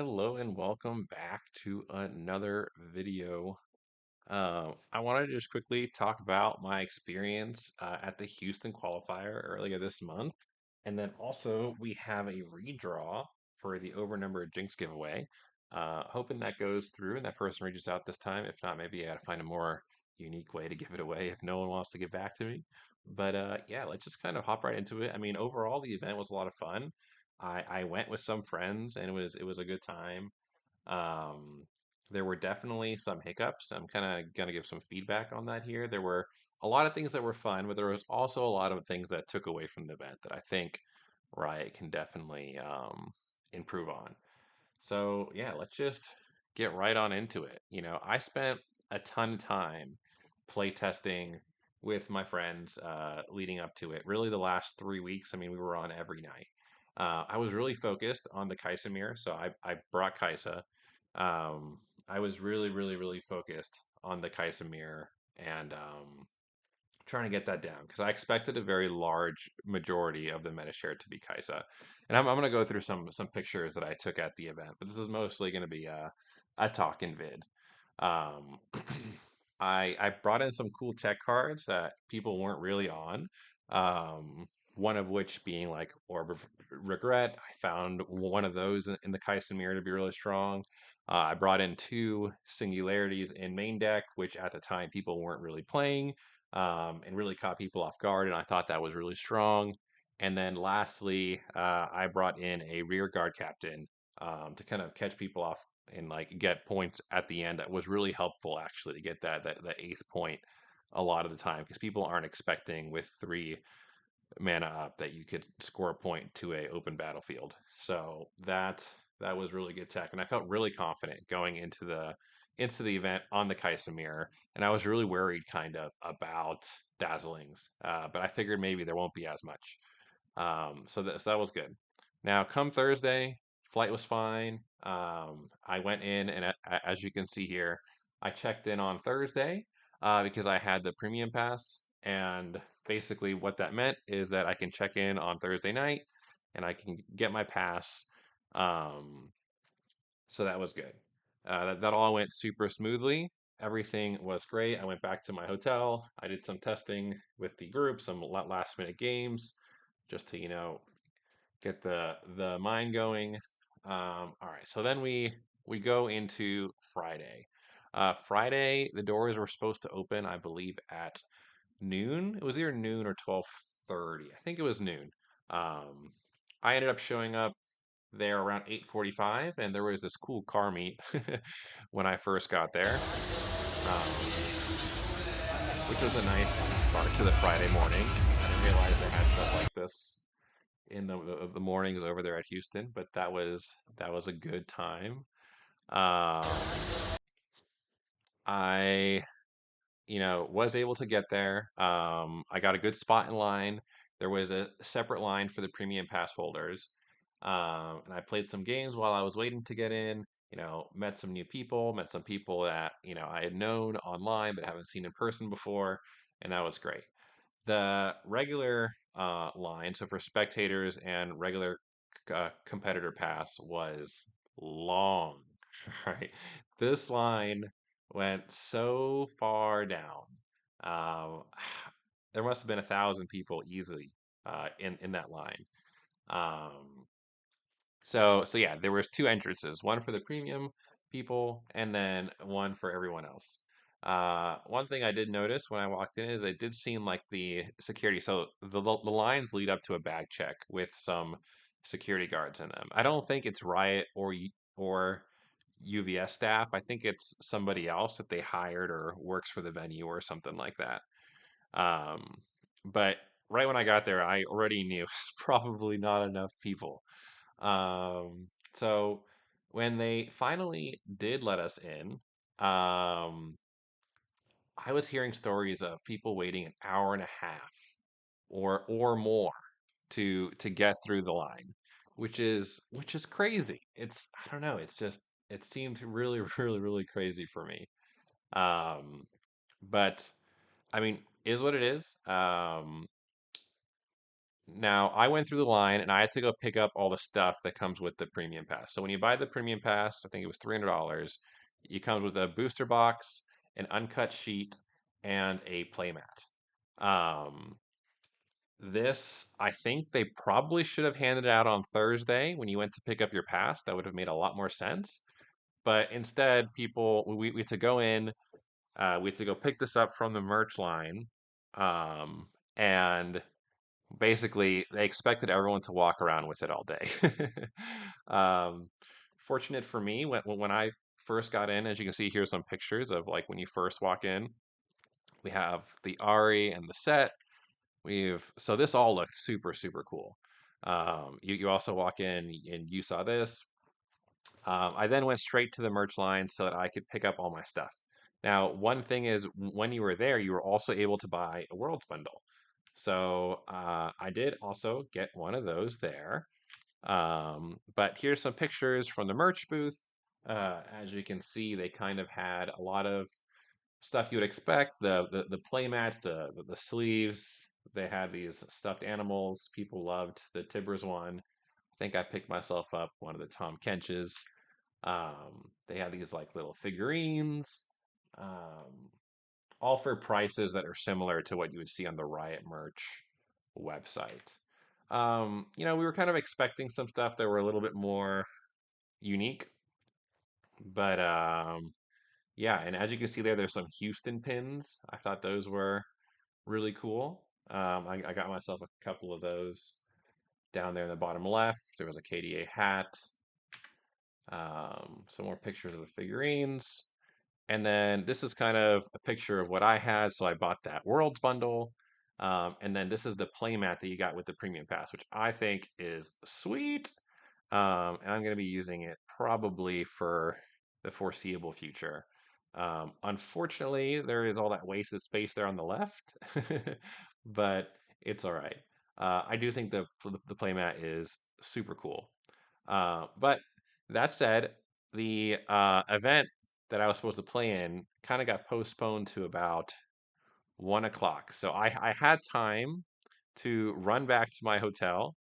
Hello and welcome back to another video. I wanted to just quickly talk about my experience at the Houston qualifier earlier this month. And then also we have a redraw for the overnumbered Jinx giveaway. Hoping that goes through and that person reaches out this time. If not, maybe I gotta find a more unique way to give it away if no one wants to get back to me. But yeah, let's just kind of hop right into it. I mean, overall the event was a lot of fun. I went with some friends and it was a good time. Um, there were definitely some hiccups. I'm kind of gonna give some feedback on that here. There were a lot of things that were fun, but there was also a lot of things that took away from the event that I think Riot can definitely improve on. So yeah, let's just get right on into it. I spent a ton of time play testing with my friends leading up to it. Really, the last 3 weeks. I mean, we were on every night. I was really focused on the Kai'Sa. So I brought Kai'Sa. Um, I was really, really, really focused on the Kai'Sa and trying to get that down because I expected a very large majority of the meta share to be Kai'Sa. And I'm going to go through some pictures that I took at the event, but this is mostly going to be a talking vid. Um, I brought in some cool tech cards that people weren't really on. Um, one of which being like Orb of Regret. I found one of those in the Kai'Sa to be really strong. I brought in two singularities in main deck, which at the time people weren't really playing, and really caught people off guard. And I thought that was really strong. And then lastly, I brought in a rear guard captain to kind of catch people off and like get points at the end. That was really helpful actually to get that eighth point a lot of the time because people aren't expecting with 3 mana up that you could score a point to a open battlefield. So that was really good tech, and I felt really confident going into the event on the Kai'Sa, and I was really worried kind of about dazzlings, but I figured maybe there won't be as much. So that was good. Now, come Thursday, flight was fine. I went in, and as you can see here, I checked in on Thursday because I had the premium pass. And basically, what that meant is that I can check in on Thursday night and I can get my pass. Um, so that was good. That all went super smoothly. Everything was great. I went back to my hotel. I did some testing with the group, some last minute games, just to get the mind going. All right, so then we go into Friday. Friday, the doors were supposed to open, I believe, at noon. It was either noon or 12:30. I think it was noon. Um, I ended up showing up there around 8:45, and there was this cool car meet when I first got there, um, which was a nice start to the Friday morning. I didn't realize they had stuff like this in the mornings over there at Houston, but that was a good time. Um, I was able to get there. I got a good spot in line. There was a separate line for the premium pass holders. And I played some games while I was waiting to get in. Met some new people, met some people that, I had known online but haven't seen in person before, and that was great. The regular line, so for spectators and regular competitor pass, was long. Right, this line went so far down. Um, there must have been 1,000 people easily in that line. Um, so yeah, there was two entrances, one for the premium people and then one for everyone else. One thing I did notice when I walked in is it did seem like the security. So the lines lead up to a bag check with some security guards in them. I don't think it's Riot or UVS staff. I think it's somebody else that they hired or works for the venue or something like that. Um, but right when I got there, I already knew it's probably not enough people. So when they finally did let us in, um, I was hearing stories of people waiting an hour and a half or more to get through the line, which is crazy. I don't know, it seemed really, really, really crazy for me. Um, but I mean, is what it is. Now, I went through the line and I had to go pick up all the stuff that comes with the premium pass. So when you buy the premium pass, I think it was $300, it comes with a booster box, an uncut sheet, and a playmat. Um, this, I think they probably should have handed it out on Thursday when you went to pick up your pass. That would have made a lot more sense. But instead, we had to go in, we had to go pick this up from the merch line. Um, and basically they expected everyone to walk around with it all day. um, Fortunate for me, when I first got in, as you can see, here's some pictures of like when you first walk in. We have the Ari and the set. So this all looks super cool. You also walk in and you saw this. I then went straight to the merch line so that I could pick up all my stuff. Now, one thing is, when you were there, you were also able to buy a Worlds bundle. So I did also get one of those there. But here's some pictures from the merch booth. As you can see, they kind of had a lot of stuff you would expect. The play mats, the sleeves. They had these stuffed animals. People loved the Tibbers one. I think I picked myself up one of the Tom Kenches. They have these like little figurines, um, all for prices that are similar to what you would see on the Riot merch website. We were kind of expecting some stuff that were a little bit more unique, but yeah, and as you can see there, there's some Houston pins. I thought those were really cool. I got myself a couple of those down there in the bottom left. There was a KDA hat, some more pictures of the figurines. And then this is kind of a picture of what I had. So I bought that Worlds bundle. And then this is the playmat that you got with the premium pass, which I think is sweet. And I'm going to be using it probably for the foreseeable future. Unfortunately, there is all that wasted space there on the left, but it's all right. I do think the playmat is super cool. But that said, the event that I was supposed to play in kind of got postponed to about 1 o'clock. So I had time to run back to my hotel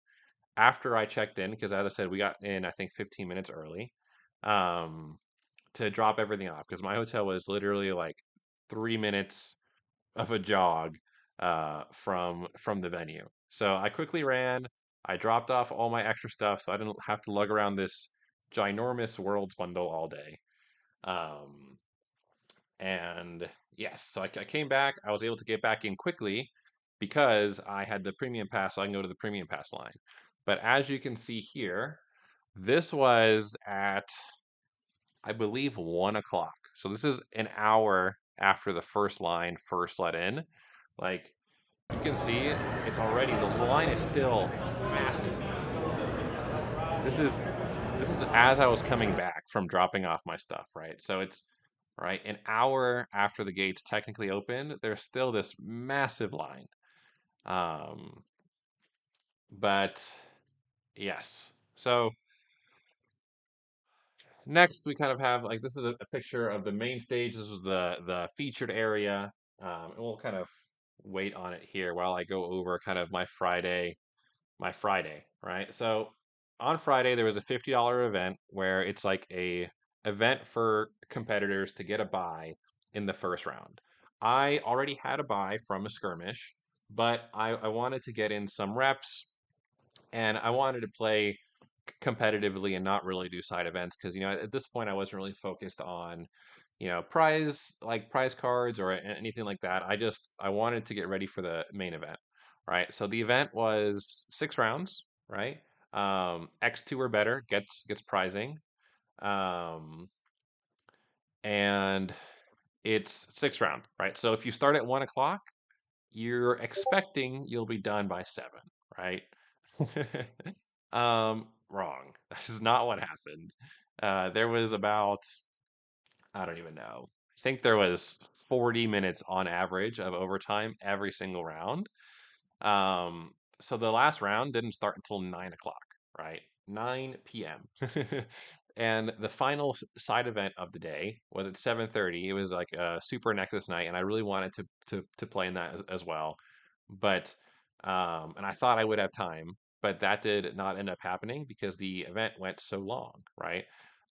after I checked in, because as I said, we got in, I think, 15 minutes early, um, to drop everything off because my hotel was literally like 3 minutes of a jog from the venue. So I quickly ran. I dropped off all my extra stuff so I didn't have to lug around this ginormous Worlds bundle all day. Um, and yes, so I came back. I was able to get back in quickly because I had the premium pass, so I can go to the premium pass line. But as you can see here, this was at, I believe, 1 o'clock. So this is an hour after the first line first let in. Like, you can see it's already, the line is still massive. This is this is as I was coming back from dropping off my stuff, right? So it's right an hour after the gates technically opened, there's still this massive line. Um, but yes. So next we kind of have like this is a picture of the main stage. This was the featured area. And we'll kind of wait on it here while I go over kind of my Friday, right? So on Friday there was a $50 event where it's like a event for competitors to get a buy in the first round. I already had a buy from a skirmish, but I wanted to get in some reps and I wanted to play competitively and not really do side events because at this point I wasn't really focused on prize cards or anything like that. I wanted to get ready for the main event, right? So the event was 6 rounds, right? X2 or better gets prizing, um, and it's 6 round, right? So if you start at 1 o'clock, you're expecting you'll be done by 7, right? Wrong. That is not what happened. There was about, I don't even know. I think there was 40 minutes on average of overtime every single round. So the last round didn't start until 9 o'clock, right? 9 p.m. And the final side event of the day was at 7:30. It was like a Super Nexus night, and I really wanted to play in that as well. But And I thought I would have time, but that did not end up happening because the event went so long, right?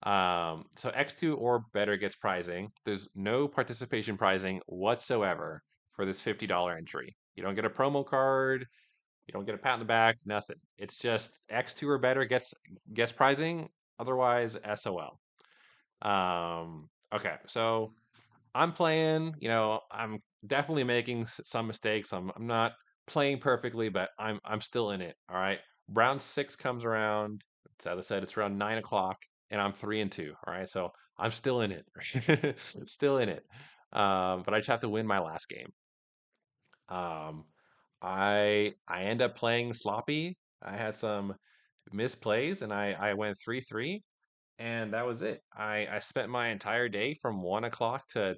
So X2 or better gets prizing. There's no participation prizing whatsoever for this $50 entry. You don't get a promo card, you don't get a pat in the back, nothing. It's just X2 or better gets prizing, otherwise SOL. Okay, so I'm playing, I'm definitely making some mistakes. I'm not playing perfectly, but I'm still in it. All right. Round six comes around. As I said, it's around 9 o'clock, and I'm 3-2. All right. So I'm still in it. Still in it. But I just have to win my last game. Um, I end up playing sloppy. I had some misplays, and I went 3-3, and that was it. I spent my entire day from 1 o'clock to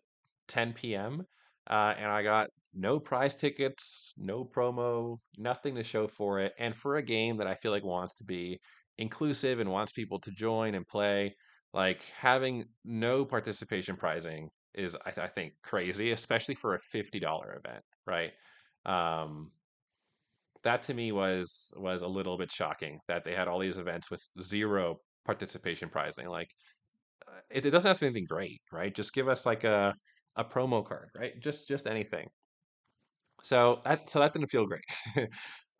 10 p.m. And I got no prize tickets, no promo, nothing to show for it. And for a game that I feel like wants to be inclusive and wants people to join and play, like having no participation prizing is, I think, crazy, especially for a $50 event, right? Um, that to me was a little bit shocking that they had all these events with zero participation pricing. Like it doesn't have to be anything great, right? Just give us like a promo card, right? Just anything. So that didn't feel great.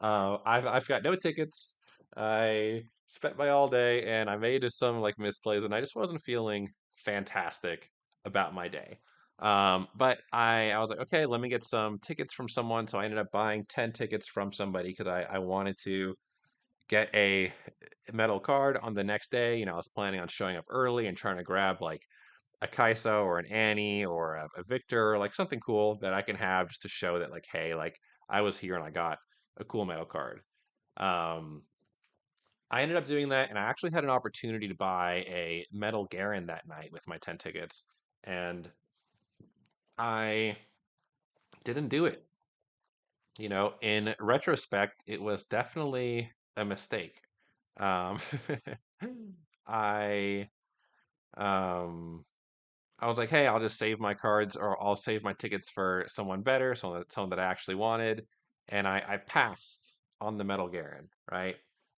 I've got no tickets. I spent my all day and I made some like misplays and I just wasn't feeling fantastic about my day. But I was like, okay, let me get some tickets from someone. So I ended up buying 10 tickets from somebody because I wanted to get a metal card on the next day. I was planning on showing up early and trying to grab like a Kaisa or an Annie or a Victor, like something cool that I can have just to show that, like, hey, like I was here and I got a cool metal card. Um, I ended up doing that, and I actually had an opportunity to buy a metal Garen that night with my 10 tickets, and I didn't do it. In retrospect, it was definitely a mistake. Um, I um, I was like, hey, I'll just save my cards or I'll save my tickets for someone better, someone that I actually wanted. And I passed on the Metal Garen, right?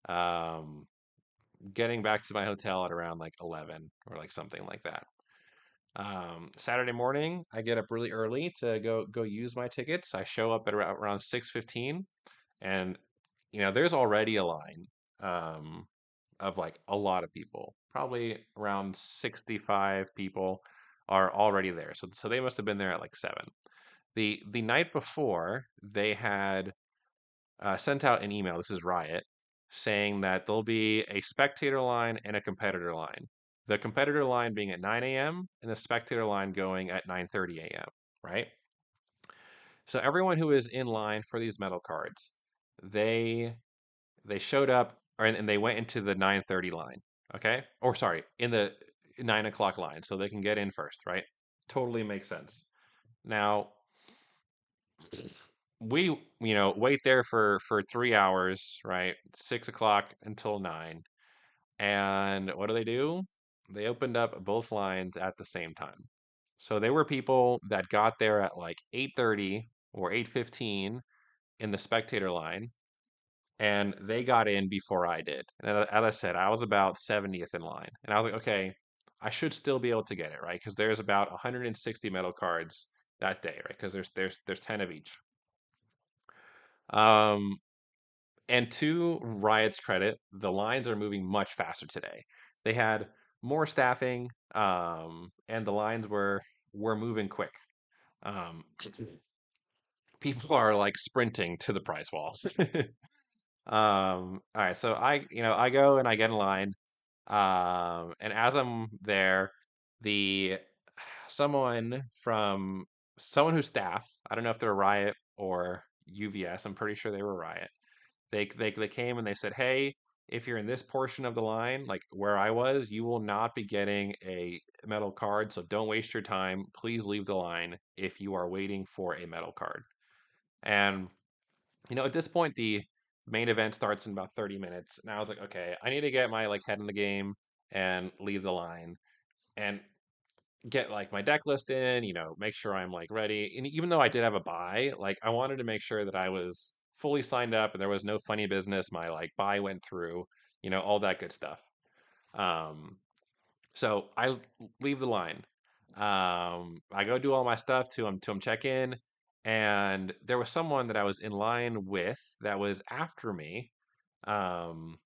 Um, Getting back to my hotel at around like 11 or like something like that. Saturday morning, I get up really early to go use my tickets. I show up at around 6:15, and there's already a line of like a lot of people. Probably around 65 people are already there. So they must have been there at like 7. The night before, they had sent out an email. This is Riot, saying that there'll be a spectator line and a competitor line. The competitor line being at 9 a.m. and the spectator line going at 9:30 a.m. Right? So everyone who is in line for these metal cards, they they showed up and they went into the 9:30 line. Okay, or sorry, in the 9 o'clock line, so they can get in first. Right? Totally makes sense. Now we wait there for 3 hours, right? 6 o'clock until 9. And what do? They opened up both lines at the same time. So there were people that got there at like 8:30 or 8:15 in the spectator line, and they got in before I did. And as I said, I was about 70th in line. And I was like, okay, I should still be able to get it, right? Because there's about 160 metal cards that day, right? Because there's 10 of each. Um, And to Riot's credit, the lines are moving much faster today. They had more staffing, and the lines were moving quick. Um, People are like sprinting to the prize wall. All right, so I go and I get in line, and as I'm there, the someone from someone who's staff, I don't know if they're Riot or UVS, I'm pretty sure they were Riot. They came and they said, "Hey, if you're in this portion of the line, like where I was, you will not be getting a metal card, so don't waste your time. Please leave the line if you are waiting for a metal card." And at this point, the main event starts in about 30 minutes, and I was like, "Okay, I need to get my like head in the game and leave the line and get like my deck list in, make sure I'm like ready." And even though I did have a buy, like I wanted to make sure that I was fully signed up and there was no funny business. My like buy went through, all that good stuff. Um, so I leave the line. I go do all my stuff to check in, and there was someone that I was in line with that was after me, um,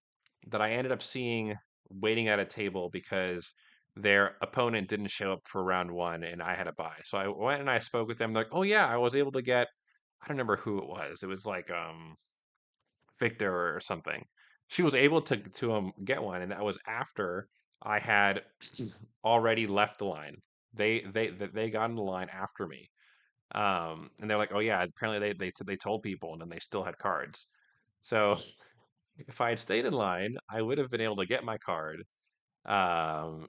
that I ended up seeing waiting at a table because their opponent didn't show up for round one and I had a buy. So I went and I spoke with them. They're like, oh yeah, I was able to get. I don't remember who it was. It was like Victor or something. She was able to get one, and that was after I had already left the line. They got in the line after me. And they're like, oh yeah, apparently they told people, and then they still had cards. So if I had stayed in line, I would have been able to get my card, and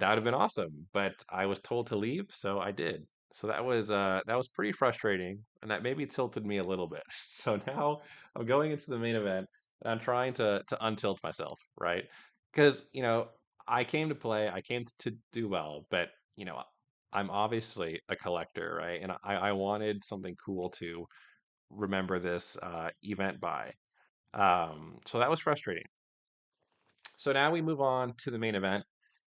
that would have been awesome. But I was told to leave, so I did. So that was pretty frustrating, and that maybe tilted me a little bit. So now I'm going into the main event, and I'm trying to untilt myself, right? Because I came to play, I came to do well, but you know I'm obviously a collector, right? And I wanted something cool to remember this event by. So that was frustrating. So now we move on to the main event.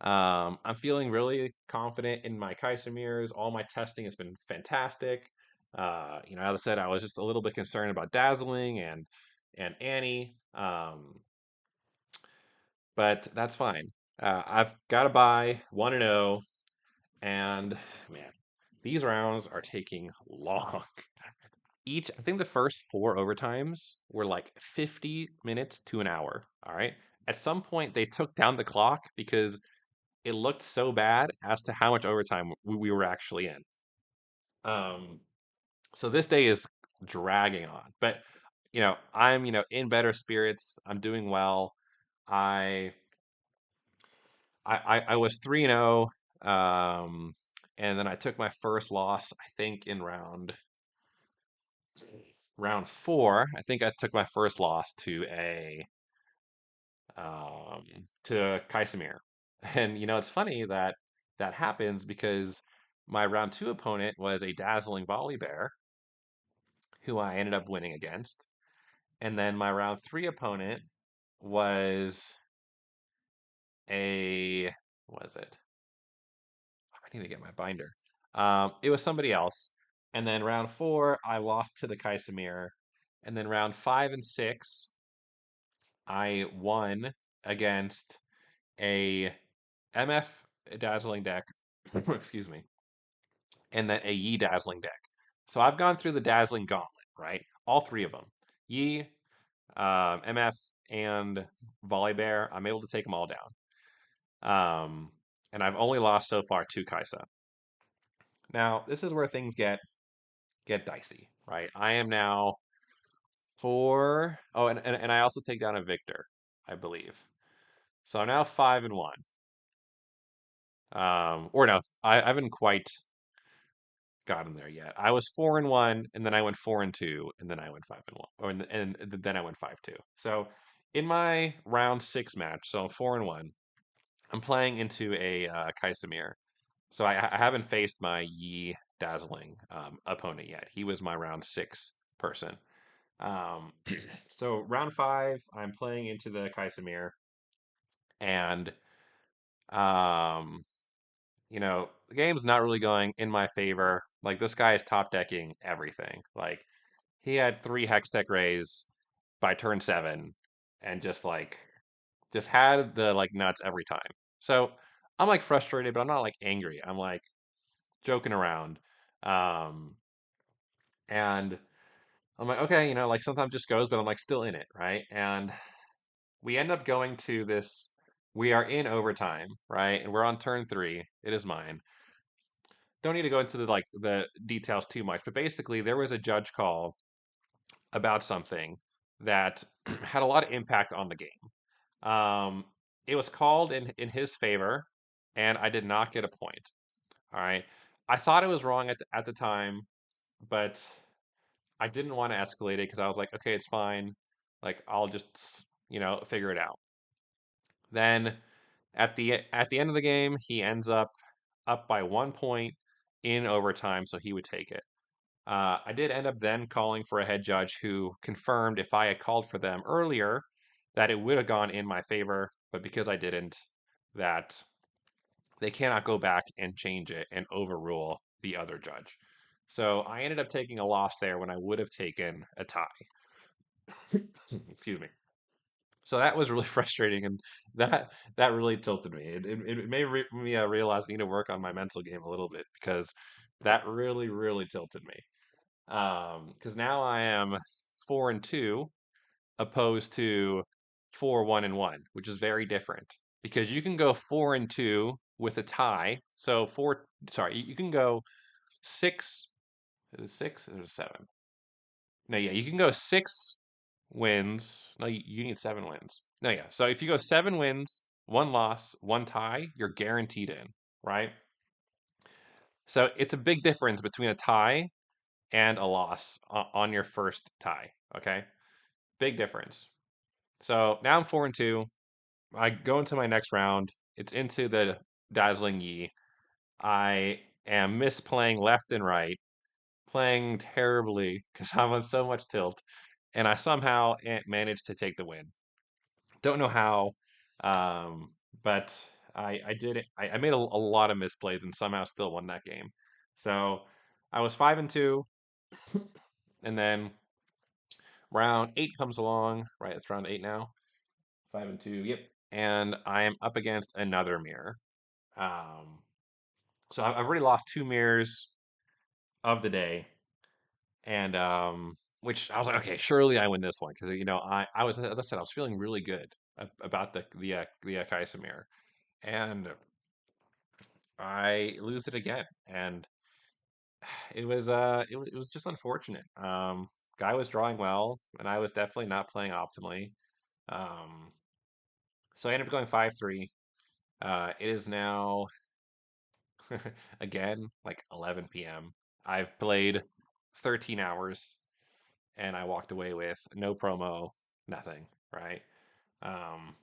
I'm feeling really confident in my Kaisemirs. All my testing has been fantastic. As I said, I was just a little bit concerned about Dazzling and Annie, but that's fine. I've got to buy 1-0, and man, these rounds are taking long. I think the first four overtimes were like 50 minutes to an hour. All right. At some point, they took down the clock because it looked so bad as to how much overtime we were actually in. Um, so this day is dragging on, but I'm in better spirits. I'm doing well. I I was 3-0, and then I took my first loss. I think in round four. I think I took my first loss to Kaisemir, and it's funny that that happens because my round two opponent was a dazzling volley bear who I ended up winning against. And then my round three opponent was a what was it? I need to get my binder. It was somebody else. And then round four, I lost to the Kaisemir. And then round five and six, I won against a MF dazzling deck. Excuse me. And then a Yi dazzling deck. So I've gone through the dazzling gauntlet, right? All three of them. Yi, MF, and Volibear. I'm able to take them all down. And I've only lost so far to Kaisa. Now, this is where things get dicey, right? I am now four. Oh, and I also take down a Victor, I believe. So I'm now 5-1. Or no, I haven't quite gotten there yet. I was 4-1, and then I went 4-2, and then I went 5-1, and then I went 5-2. So in my round six match, so 4-1, I'm playing into a Kaisemir. So I haven't faced my Yi Dazzling opponent yet. He was my round six person. Um, so round five, I'm playing into the Kaisemir, and um, the game's not really going in my favor. Like this guy is top decking everything. Like he had three Hextech Rays by turn seven, and just had the like nuts every time. So I'm like frustrated, but I'm not like angry. I'm like joking around. Um, and I'm like, okay, like sometimes just goes, but I'm like still in it, right? And we end up going to this. We are in overtime, right? And we're on turn three. It is mine. Don't need to go into the details too much, but basically there was a judge call about something that had a lot of impact on the game. It was called in his favor, and I did not get a point. All right, I thought it was wrong at the time, but I didn't want to escalate it because I was like, okay, it's fine. Like I'll just figure it out. Then at the end of the game, he ends up by 1 point in overtime, so he would take it. I did end up then calling for a head judge who confirmed if I had called for them earlier that it would have gone in my favor, but because I didn't, that they cannot go back and change it and overrule the other judge. So I ended up taking a loss there when I would have taken a tie. Excuse me. So that was really frustrating, and that really tilted me. It made me realize I need to work on my mental game a little bit because that really tilted me. Because now I am 4-2 opposed to 4-1-1, which is very different. Because you can go 4-2 with a tie. So sorry, you can go six. Is it six or seven? No, yeah, you can go 6 wins. No, you need 7 wins. No, yeah. So if you go 7 wins, 1 loss, 1 tie, you're guaranteed in, right? So it's a big difference between a tie and a loss on your first tie. Okay, big difference. So now I'm 4-2. I go into my next round. It's into the Dazzling Yi. I am misplaying left and right, playing terribly because I'm on so much tilt, and I somehow managed to take the win. Don't know how, um, but I did it. I made a lot of misplays and somehow still won that game. So I was 5-2, and then round 8 comes along. Right, it's round 8 now. 5-2. Yep. And I am up against another mirror. Um, so I've already lost 2 mirrors of the day, and which I was like, okay, surely I win this one because I was, as I said, I was feeling really good about the Kaisa mirror, and I lose it again, and it was just unfortunate. Guy was drawing well, and I was definitely not playing optimally. Um, so I ended up going 5-3. It is now again like 11 p.m. I've played 13 hours and I walked away with no promo, nothing, right? Um,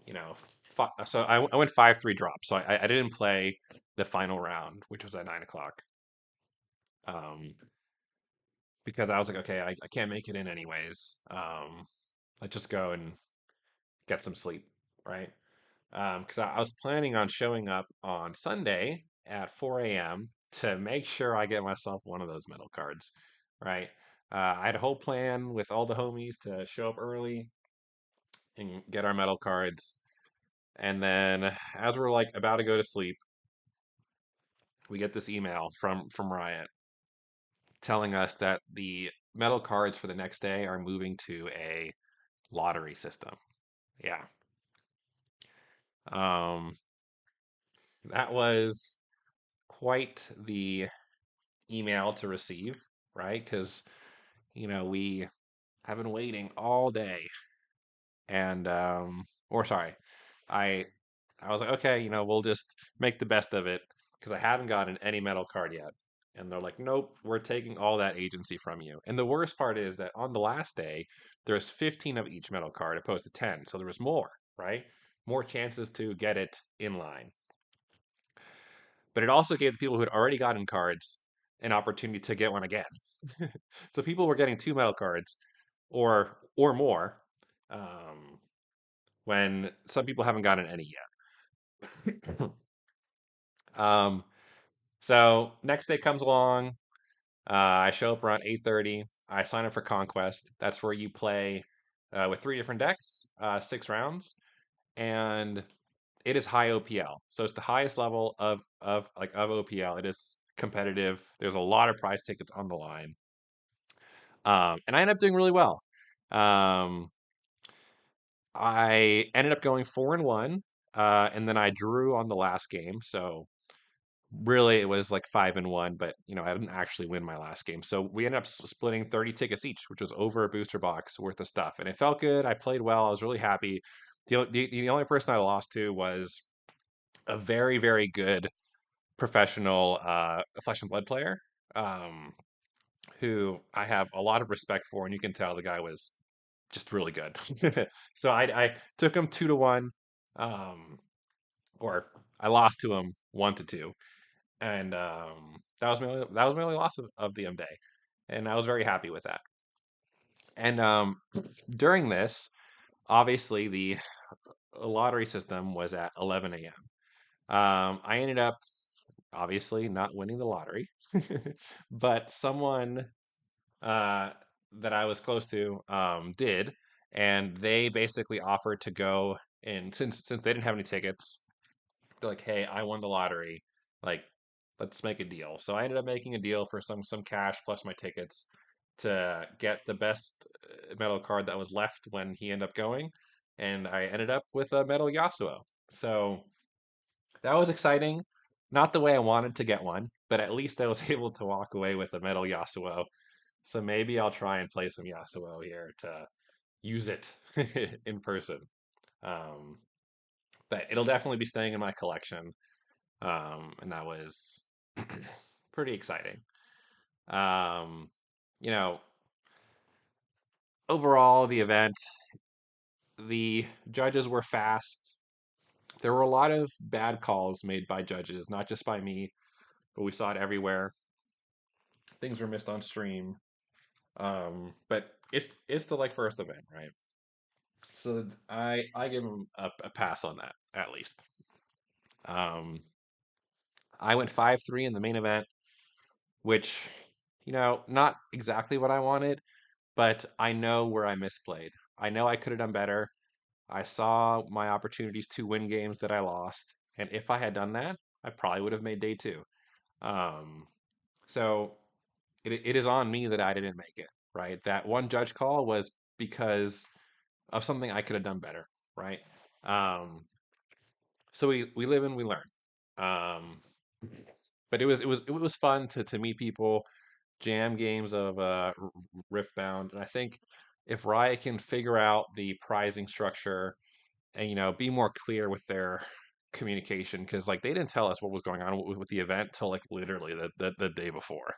you know, so I went 5-3 drop. So I didn't play the final round, which was at 9 o'clock. Um, because I was like, okay, I can't make it in anyways. Let's just go and get some sleep, right? Because I was planning on showing up on Sunday at 4 a.m. to make sure I get myself one of those metal cards, right? I had a whole plan with all the homies to show up early and get our metal cards. And then as we're like about to go to sleep, we get this email from Riot telling us that the metal cards for the next day are moving to a lottery system. Yeah. Um, that was quite the email to receive, right? Because, we have been waiting all day and or sorry, I I was like, okay, we'll just make the best of it because I haven't gotten any metal card yet. And they're like, nope, we're taking all that agency from you. And the worst part is that on the last day, there's 15 of each metal card opposed to 10. So there was more, right? More chances to get it in line. But it also gave the people who had already gotten cards an opportunity to get one again. So people were getting 2 metal cards or more, um, when some people haven't gotten any yet. um, so next day comes along. I show up around 8:30. I sign up for Conquest. That's where you play with 3 different decks, 6 rounds, and it is high OPL. So it's the highest level of OPL. It is competitive. There's a lot of prize tickets on the line. And I ended up doing really well. Um, I ended up going 4-1, and then I drew on the last game. So really, it was like 5-1, but I didn't actually win my last game. So we ended up splitting 30 tickets each, which was over a booster box worth of stuff, and it felt good. I played well. I was really happy. The only person I lost to was a very good professional Flesh and Blood player. Um, who I have a lot of respect for, and you can tell the guy was just really good. So I took him 2-1, um, or I lost to him 1-2, and that was my only loss of the day, and I was very happy with that. And during this, obviously the lottery system was at 11 a.m. I ended up obviously not winning the lottery, but someone uh, that I was close to did, and they basically offered to go, and since they didn't have any tickets, they're like, "Hey, I won the lottery. Like, let's make a deal." So I ended up making a deal for some cash plus my tickets to get the best metal card that was left when he ended up going, and I ended up with a metal Yasuo. So that was exciting. Not the way I wanted to get one, but at least I was able to walk away with a metal Yasuo. So maybe I'll try and play some Yasuo here to use it in person. Um, but it'll definitely be staying in my collection. And that was pretty exciting. Um, you know, overall, the event, the judges were fast. There were a lot of bad calls made by judges, not just by me, but we saw it everywhere. Things were missed on stream. But it's the like first event, right? So I give him a pass on that at least. Um, I went 5-3 in the main event, which not exactly what I wanted, but I know where I misplayed. I know I could have done better. I saw my opportunities to win games that I lost, and if I had done that, I probably would have made day two. Um, so it is on me that I didn't make it, right? That one judge call was because of something I could have done better, right? Um, so we live and we learn. Um, but it was fun to meet people, jam games of Riftbound, and I think if Riot can figure out the prizing structure and be more clear with their communication, because like they didn't tell us what was going on with the event till like literally the day before.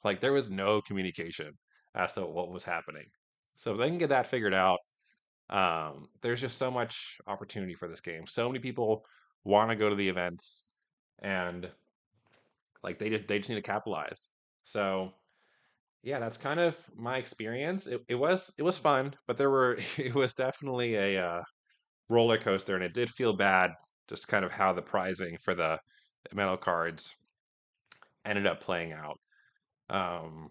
Like there was no communication as to what was happening. So if they can get that figured out, there's just so much opportunity for this game. So many people want to go to the events, and like they just need to capitalize. So yeah, that's kind of my experience. It was fun, but there were it was definitely a roller coaster, and it did feel bad just kind of how the prizing for the metal cards ended up playing out. Um,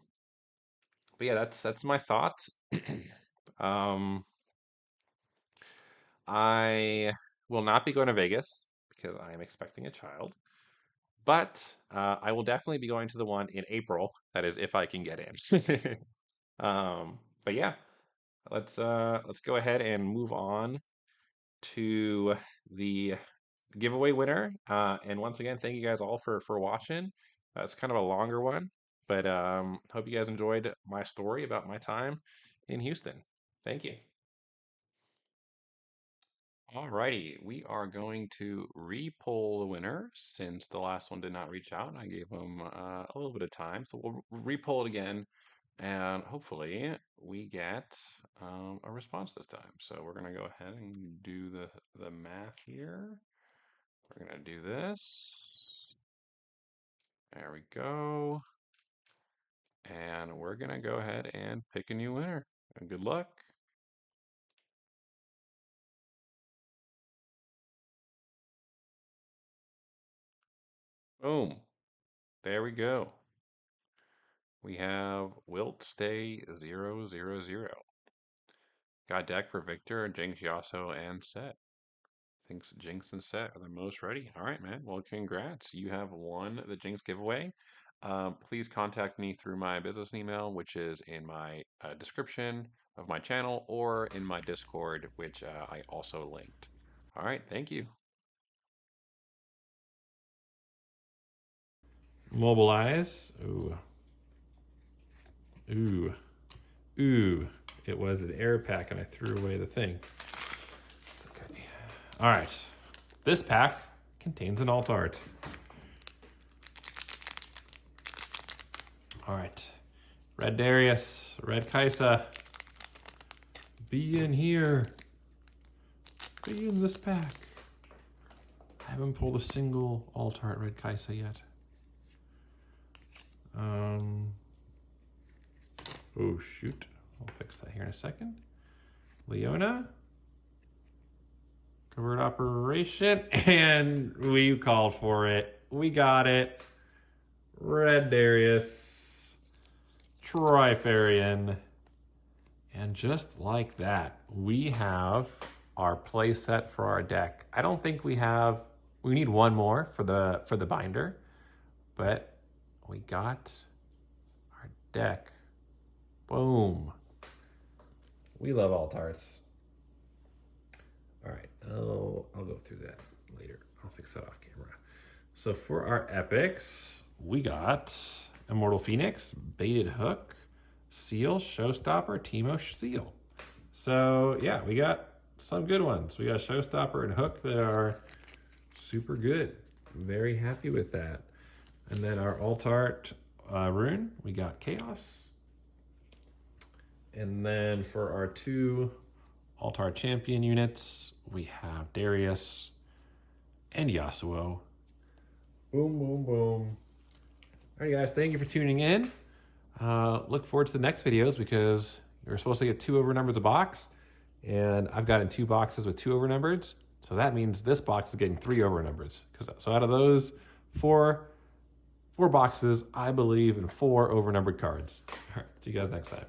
but yeah, that's my thoughts. um, I will not be going to Vegas because I am expecting a child, but I will definitely be going to the one in April. That is, if I can get in. But yeah, let's go ahead and move on to the giveaway winner. And once again, thank you guys all for watching. It's kind of a longer one, but hope you guys enjoyed my story about my time in Houston. Thank you. Alrighty, we are going to re-poll the winner since the last one did not reach out. I gave them a little bit of time, so we'll re-poll it again, and hopefully we get a response this time. So we're gonna go ahead and do the math here. We're gonna do this. There we go. And we're gonna go ahead and pick a new winner. And good luck. Boom. There we go. We have Wilt Stay 000. Got deck for Victor, Jinx, Yasuo, and Set. Thinks Jinx and Set are the most ready. All right, man. Well, congrats. You have won the Jinx giveaway. Please contact me through my business email, which is in my description of my channel or in my Discord, which I also linked. All right, thank you. Mobilize. Ooh. Ooh. Ooh. It was an air pack and I threw away the thing. It's okay. All right. This pack contains an alt art. All right. Red Darius, Red Kaisa. Be in here. Be in this pack. I haven't pulled a single alt-art red Kaisa yet. Oh, shoot. I'll fix that here in a second. Leona. Covert operation. And we called for it. We got it. Red Darius. Trifarian. And just like that, we have our play set for our deck. I don't think we need one more for the binder, but we got our deck. Boom. We love alt arts. All right, I'll go through that later. I'll fix that off camera. So for our epics, we got Immortal Phoenix, Baited Hook, Seal, Showstopper, Teemo Seal. So yeah, we got some good ones. We got Showstopper and Hook that are super good. Very happy with that. And then our alt art rune, we got Chaos. And then for our 2 alt art champion units, we have Darius and Yasuo. Boom, boom, boom. All right, guys, thank you for tuning in. Look forward to the next videos because you're supposed to get 2 overnumbered a box, and I've gotten 2 boxes with 2 overnumbered. So that means this box is getting 3 overnumbered. So out of those 4 boxes, I believe in 4 overnumbered cards. All right, see you guys next time.